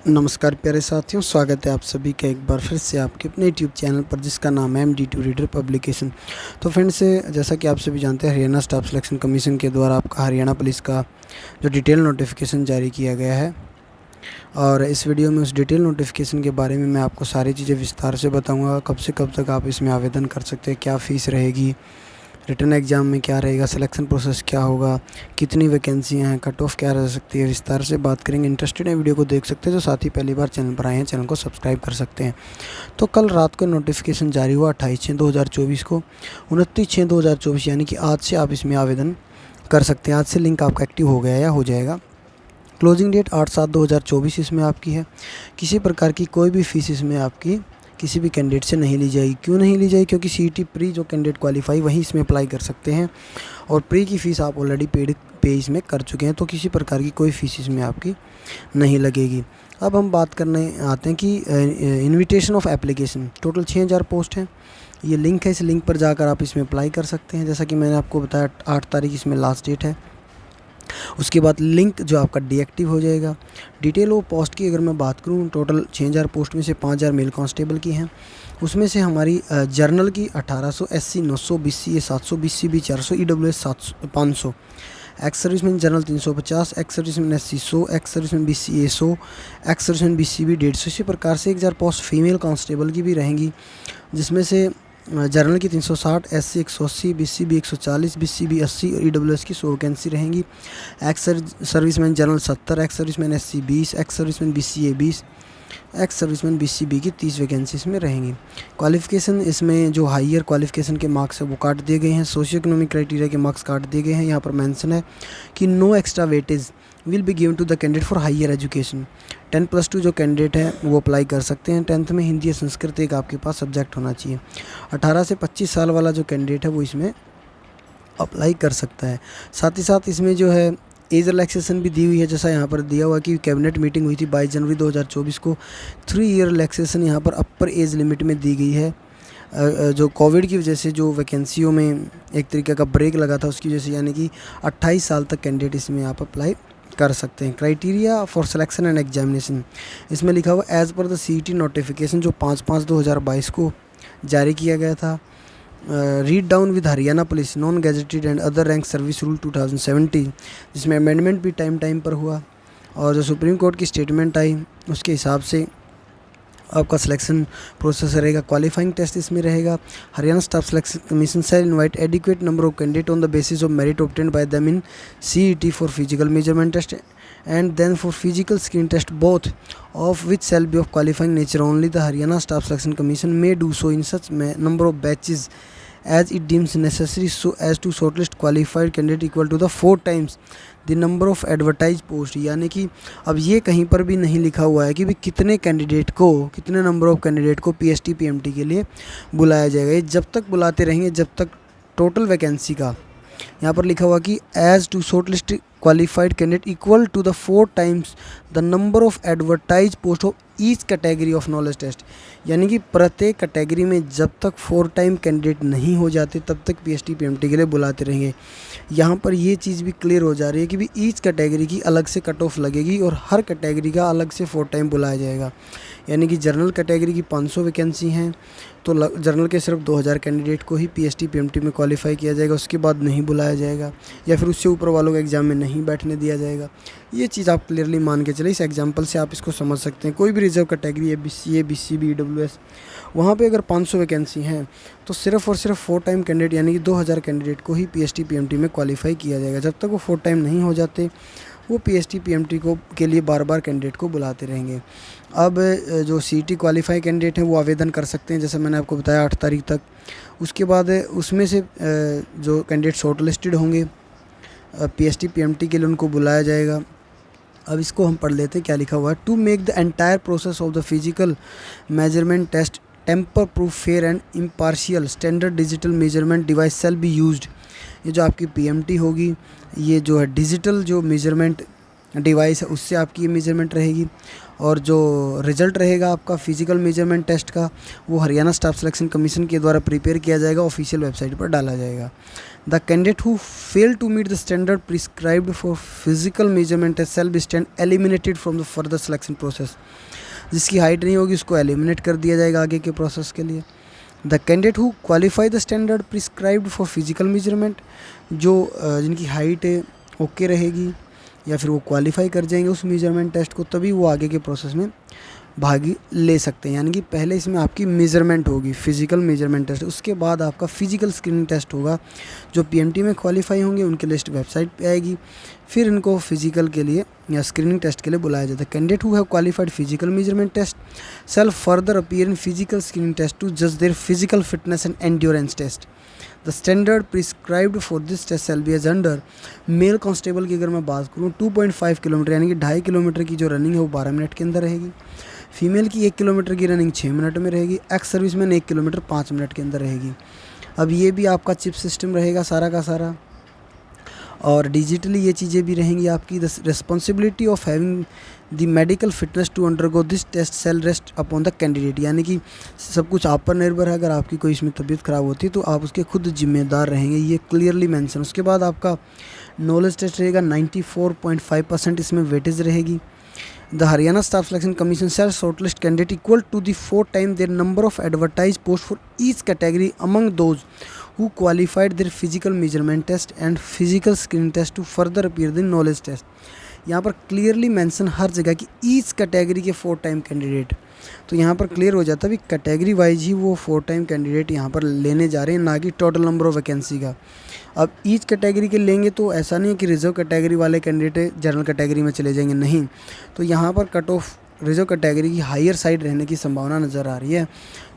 नमस्कार प्यारे साथियों, स्वागत है आप सभी का एक बार फिर से आपके अपने यूट्यूब चैनल पर जिसका नाम है MD2 रीडर पब्लिकेशन। तो फ्रेंड्स, जैसा कि आप सभी जानते हैं, हरियाणा स्टाफ सिलेक्शन कमीशन के द्वारा आपका हरियाणा पुलिस का जो डिटेल नोटिफिकेशन जारी किया गया है, और इस वीडियो में उस डिटेल नोटिफिकेशन के बारे में मैं आपको सारी चीज़ें विस्तार से बताऊँगा। कब से कब तक आप इसमें आवेदन कर सकते हैं, क्या फ़ीस रहेगी, रिटन एग्ज़ाम में क्या रहेगा, सिलेक्शन प्रोसेस क्या होगा, कितनी वैकेंसियाँ हैं, कट ऑफ क्या रह सकती है, विस्तार से बात करेंगे। इंटरेस्टेड है वीडियो को देख सकते हैं। जो साथ ही पहली बार चैनल पर आए हैं, चैनल को सब्सक्राइब कर सकते हैं। तो कल रात को नोटिफिकेशन जारी हुआ 28/6/2024 को। 29/6/2024 यानी कि आज से आप इसमें आवेदन कर सकते हैं। आज से लिंक आपका एक्टिव हो गया या हो जाएगा। क्लोजिंग डेट 8/7/2024 इसमें आपकी है। किसी प्रकार की कोई भी फ़ीस इसमें आपकी किसी भी कैंडिडेट से नहीं ली जाएगी। क्यों नहीं ली जाएगी? क्योंकि CET प्री जो कैंडिडेट क्वालिफाई वही इसमें अप्लाई कर सकते हैं, और प्री की फ़ीस आप ऑलरेडी पे इसमें कर चुके हैं, तो किसी प्रकार की कोई फ़ीस इसमें आपकी नहीं लगेगी। अब हम बात करने आते हैं कि invitation of application. Total 6000 post हैं। ये लिंक है, इस लिंक पर जाकर आप इसमें अप्लाई कर सकते हैं। जैसा कि मैंने आपको बताया, 8 तारीख इसमें लास्ट डेट है। उसके बाद लिंक जो आपका डीएक्टिव हो जाएगा। डिटेल वो पोस्ट की अगर मैं बात करूँ, टोटल 6000 पोस्ट में से 5000 मेल कांस्टेबल की हैं। उसमें से हमारी जर्नल की 1800, SC 900, BCA 700, BCB 400, EWS 500, ex serviceman general 350, ex serviceman SC 100, ex serviceman BCA 100, ex serviceman BCB 150। इसी प्रकार से 1000 पोस्ट फीमेल कांस्टेबल की भी रहेंगी, जिसमें से जर्नल की 360, SC 180, BCB 140, BCB 80 और EWS की 100 वैकेंसी रहेंगी। Ex serviceman general 70, ex serviceman SC 20, ex serviceman BCA 20, ex serviceman BCB की 30 वैकेंसी इसमें रहेंगी। क्वालिफ़िकेशन इसमें जो हाईयर क्वालिफ़िकेशन के मार्क्स है वो काट दिए गए हैं। सोशियो इकोनॉमिक क्राइटेरिया के मार्क्स काट दिए गए हैं। यहाँ पर मेंशन है कि no extra weightage will be given to the candidate for higher education. 10+2 जो कैंडिडेट है वो अप्लाई कर सकते हैं। 10th में हिंदी या संस्कृत एक आपके पास सब्जेक्ट होना चाहिए। 18 से 25 साल वाला जो कैंडिडेट है वो इसमें अप्लाई कर सकता है। साथ ही साथ इसमें जो है एज रिलैक्सेशन भी दी हुई है। जैसा यहाँ पर दिया हुआ कि कैबिनेट मीटिंग हुई थी 22 जनवरी 2024 को। 3 ईयर रिलैक्सेशन यहाँ पर अपर एज लिमिट में दी गई है। जो कोविड की वजह से जो वैकेंसियों में एक तरीके का ब्रेक लगा था उसकी वजह से, यानी कि 28 साल तक कैंडिडेट इसमें आप अप्लाई कर सकते हैं। Criteria for selection and examination इसमें लिखा हुआ as per the CET notification जो 5/5/2022 को जारी किया गया था। Read down with Haryana police non gazetted and other rank service rule 2017, जिसमें अमेंडमेंट भी टाइम पर हुआ, और जो सुप्रीम कोर्ट की स्टेटमेंट आई उसके हिसाब से आपका सिलेक्शन प्रोसेस रहेगा। क्वालिफाइंग टेस्ट इसमें रहेगा। Haryana staff selection commission shall invite adequate number of candidate on the basis of merit obtained by them in CET for physical measurement test and then for physical screen test, both of which shall be of qualifying nature. Only the Haryana Staff Selection Commission may do so in such number of batches as it deems necessary, so as to shortlist qualified candidate equal to the 4 times the number of advertised post। यानी कि अब ये कहीं पर भी नहीं लिखा हुआ है कि भी कितने कैंडिडेट को, कितने नंबर ऑफ कैंडिडेट को PST PMT के लिए बुलाया जाएगा। ये जब तक बुलाते रहेंगे जब तक टोटल वैकेंसी का, यहाँ पर लिखा हुआ कि as to shortlist qualified candidate equal to the 4 times the number of advertise post of each category of knowledge test. यानी कि प्रत्येक कैटेगरी में जब तक 4 टाइम कैंडिडेट नहीं हो जाते तब तक PST PMT के लिए बुलाते रहेंगे। यहाँ पर ये चीज़ भी क्लियर हो जा रही है कि भी ईच कैटेगरी की अलग से कट ऑफ लगेगी और हर कैटेगरी का अलग से 4 टाइम बुलाया जाएगा। यानी कि जनरल कैटेगरी की 500 वैकेंसी हैं, तो जनरल के सिर्फ 2000 कैंडिडेट को ही PST PMT में क्वालिफाई किया जाएगा, उसके बाद नहीं बुलाया जाएगा, या फिर उससे ऊपर वालों को एग्ज़ाम में नहीं बैठने दिया जाएगा। ये चीज़ आप क्लियरली मान के चले। इस एग्जांपल से आप इसको समझ सकते हैं। कोई भी रिजर्व कैटेगरी है, BCA BCB EWS, वहाँ पे अगर 500 वैकेंसी हैं तो सिर्फ और सिर्फ 4 टाइम कैंडिडेट यानी कि 2000 कैंडिडेट को ही PST PMT में क्वालिफाई किया जाएगा। जब तक वो 4 टाइम नहीं हो जाते वो PST PMT को के लिए बार बार कैंडिडेट को बुलाते रहेंगे। अब जो CET क्वालिफाई कैंडिडेट हैं वो आवेदन कर सकते हैं, जैसे मैंने आपको बताया 8 तारीख तक। उसके बाद उसमें से जो कैंडिडेट शॉर्ट लिस्टेड होंगे PST PMT के लिए उनको बुलाया जाएगा। अब इसको हम पढ़ लेते हैं क्या लिखा हुआ है। To make the entire process of the physical measurement test tamper proof fair and impartial standard digital measurement device shall be used. ये जो आपकी PMT होगी, ये जो है डिजिटल जो मेजरमेंट डिवाइस है उससे आपकी ये मेजरमेंट रहेगी, और जो रिज़ल्ट रहेगा आपका फिजिकल मेजरमेंट टेस्ट का वो हरियाणा स्टाफ सिलेक्शन कमीशन के द्वारा प्रिपेयर किया जाएगा, ऑफिशियल वेबसाइट पर डाला जाएगा। The candidate who fail to meet the standard prescribed for physical measurement test shall be stand eliminated from the further selection process. जिसकी हाइट नहीं होगी उसको एलिमिनेट कर दिया जाएगा आगे के प्रोसेस के लिए। The candidate who qualify the standard prescribed for physical measurement, जो जिनकी हाइट ओके रहेगी या फिर वो क्वालिफाई कर जाएंगे उस मेजरमेंट टेस्ट को, तभी वो आगे के प्रोसेस में भाग ले सकते हैं। यानी कि पहले इसमें आपकी मेजरमेंट होगी, फिजिकल मेजरमेंट टेस्ट, उसके बाद आपका फिजिकल स्क्रीनिंग टेस्ट होगा। जो पीएमटी में क्वालिफाई होंगे उनकी लिस्ट वेबसाइट पे आएगी, फिर इनको फिजिकल के लिए या स्क्रीनिंग टेस्ट के लिए बुलाया जाता है। Candidate who have qualified physical measurement test shall further appear in physical screening test to जज their physical fitness and endurance test. The standard prescribed for this test shall be as under. Male constable की अगर मैं बात करूँ 2.5 kilometre यानी कि 2.5 kilometre की जो रनिंग है वो 12 मिनट के अंदर रहेगी। फीमेल की 1 किलोमीटर की रनिंग 6 मिनट में रहेगी। एक्स सर्विसमैन 1 किलोमीटर 5 मिनट के अंदर रहेगी। अब ये भी आपका चिप सिस्टम रहेगा सारा का सारा, और डिजिटली ये चीज़ें भी रहेंगी आपकी। The responsibility of having the medical fitness to undergo this test shall rest upon the candidate, यानी कि सब कुछ आप पर निर्भर है। अगर आपकी कोई इसमें तबीयत ख़राब होती है तो आप उसके खुद जिम्मेदार रहेंगे, ये क्लियरली मेंशन। उसके बाद आपका नॉलेज टेस्ट रहेगा 94.5% इसमें वेटेज रहेगी। The Haryana staff selection commission shall shortlist candidate equal to the 4 times their number of advertised posts for each category among those who qualified their physical measurement test and physical screening test to further appear the knowledge test। यहाँ पर clearly mention हर जगह की each category के 4 time candidate, तो यहाँ पर clear हो जाता है कि कैटेगरी वाइज ही वो 4 टाइम कैंडिडेट यहाँ पर लेने जा रहे हैं, ना कि टोटल नंबर ऑफ वैकेंसी का। अब ईच कैटेगरी के लेंगे तो ऐसा नहीं है कि रिजर्व कैटेगरी वाले कैंडिडेट जनरल कैटेगरी में चले जाएंगे, नहीं। तो यहाँ पर कट ऑफ रिजर्व कैटेगरी की हायर साइड रहने की संभावना नज़र आ रही है।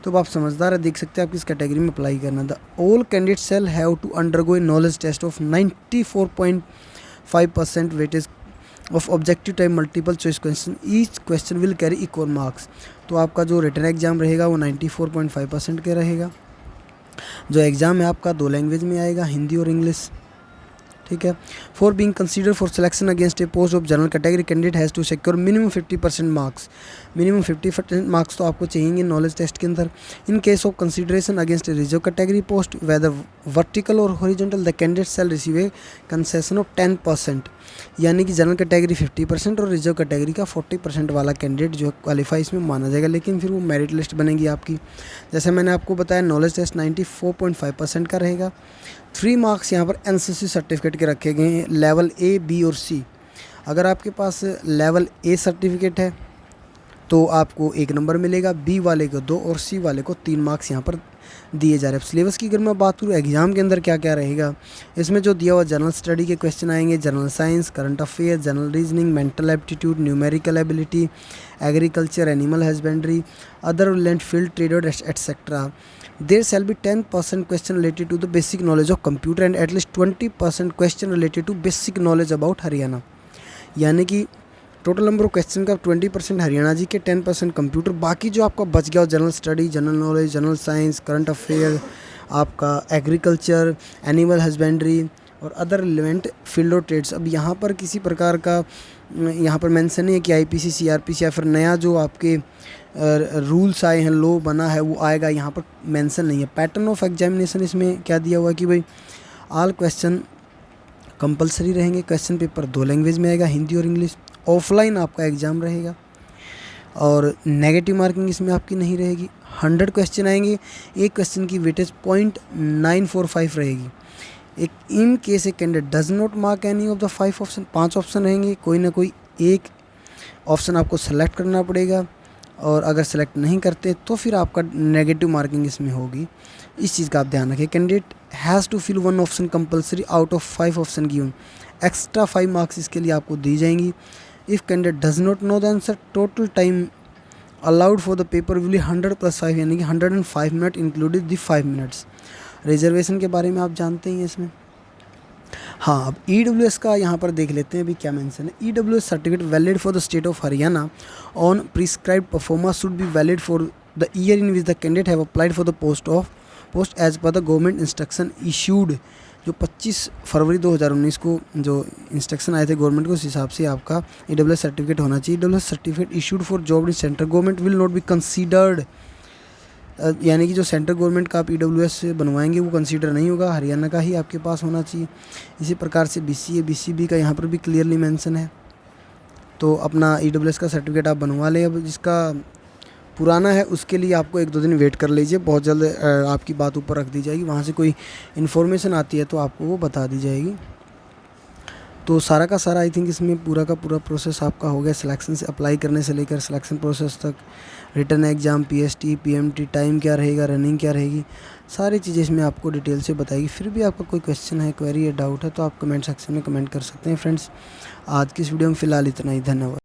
तो अब आप समझदार है, देख सकते हैं आप किस कैटेगरी में अप्लाई करना। The all candidate shall have to undergo a knowledge test of 94.5% weightage of objective type multiple choice question. Each question will carry equal marks. तो आपका जो रिटन एग्जाम रहेगा वो 94.5% के रहेगा। जो एग्ज़ाम है आपका 2 लैंग्वेज में आएगा, हिंदी और इंग्लिश, ठीक है। For being consider for selection against a post of general category candidate has to secure minimum 50% marks. Minimum 50% marks तो आपको चाहिए नॉलेज टेस्ट के अंदर। In case of consideration against a reserve category post whether vertical or horizontal the candidate shall receive a concession of 10%, यानी कि general category 50% और reserve category का 40% वाला कैंडिडेट जो क्वालिफाई इसमें माना जाएगा। लेकिन फिर वो मेरिट लिस्ट बनेगी आपकी। जैसे मैंने आपको बताया नॉलेज टेस्ट 94.5% का रहेगा। 3 मार्क्स यहाँ पर एनसीसी सर्टिफिकेट के रखे गए हैं, लेवल ए, बी और सी। अगर आपके पास लेवल ए सर्टिफिकेट है तो आपको 1 नंबर मिलेगा, बी वाले को 2 और सी वाले को 3 मार्क्स यहाँ पर दिए जा रहे हैं। सिलेबस की अगर मैं बात करूँ एग्जाम के अंदर क्या क्या रहेगा, इसमें जो दिया हुआ जनरल स्टडी के क्वेश्चन आएंगे, general science, current affair, general reasoning, mental aptitude, numerical ability, agriculture, animal husbandry, other land field trade etcetera. There shall be 10% question related to the basic knowledge of computer and at least 20% question related to basic knowledge about Haryana. यानी कि total number of question का 20% हरियाणा जी के, 10% computer, बाकी जो आपका बच गया general study, general knowledge, general science, current affair, आपका एग्रीकल्चर, एनिमल हस्बेंड्री और अदर रिलेवेंट फील्ड और ट्रेड्स। अब यहाँ पर किसी प्रकार का यहाँ पर मेंशन नहीं है कि आईपीसी, सीआरपीसी या फिर नया जो आपके रूल्स आए हैं, लॉ बना है वो आएगा, यहाँ पर मेंशन नहीं है। पैटर्न ऑफ एग्जामिनेशन इसमें क्या दिया हुआ है कि भाई ऑल क्वेश्चन कंपलसरी रहेंगे। क्वेश्चन पेपर 2 लैंग्वेज में आएगा, हिंदी और इंग्लिश। ऑफलाइन आपका एग्ज़ाम रहेगा और नेगेटिव मार्किंग इसमें आपकी नहीं रहेगी। 100 क्वेश्चन आएंगे, एक क्वेश्चन की वेटेज 0.945 रहेगी। एक in case a candidate does not mark any of the 5 option, 5 option रहेंगे, कोई ना कोई एक ऑप्शन आपको सेलेक्ट करना पड़ेगा और अगर सेलेक्ट नहीं करते तो फिर आपका नेगेटिव मार्किंग इसमें होगी। इस चीज़ का आप ध्यान रखें। Candidate has to fill 1 option compulsory out of 5 option given. Extra 5 marks इसके लिए आपको दी जाएंगी। If candidate does not know the answer, total time allowed for the paper will 100 + 5 यानी कि 105 minute included the 5 minutes. Reservation के बारे में आप जानते ही हैं इसमें। हाँ, अब EWS का यहाँ पर देख लेते हैं अभी क्या मेंशन है। EWS certificate valid for the state of Haryana on prescribed performance should be valid for the year in which the candidate have applied for the post as per the government instruction issued. जो 25 फरवरी 2019 को जो instruction आए थे government को, उस हिसाब से आपका EWS सर्टिफिकेट होना चाहिए। EWS certificate issued for job in central government will not be considered यानी कि जो सेंट्रल गवर्नमेंट का आप EWS से बनवाएंगे वो कंसीडर नहीं होगा, हरियाणा का ही आपके पास होना चाहिए। इसी प्रकार से BCA BCB का यहाँ पर भी क्लियरली मेंशन है। तो अपना EWS का सर्टिफिकेट आप बनवा लें। अब जिसका पुराना है उसके लिए आपको 1-2 दिन वेट कर लीजिए, बहुत जल्द आपकी बात ऊपर रख दी जाएगी, वहाँ से कोई इन्फॉर्मेशन आती है तो आपको वो बता दी जाएगी। तो सारा का सारा आई थिंक इसमें पूरा का पूरा प्रोसेस आपका हो गया, सिलेक्शन से अप्लाई करने से लेकर सिलेक्शन प्रोसेस तक, written exam, PST PMT, time क्या रहेगा, रनिंग क्या रहेगी, सारी चीज़ें इसमें आपको डिटेल से बताएगी। फिर भी आपका कोई क्वेश्चन है, क्वेरी या डाउट है तो आप कमेंट सेक्शन में कमेंट कर सकते हैं। फ्रेंड्स, आज की इस वीडियो में फ़िलहाल इतना ही, धन्यवाद।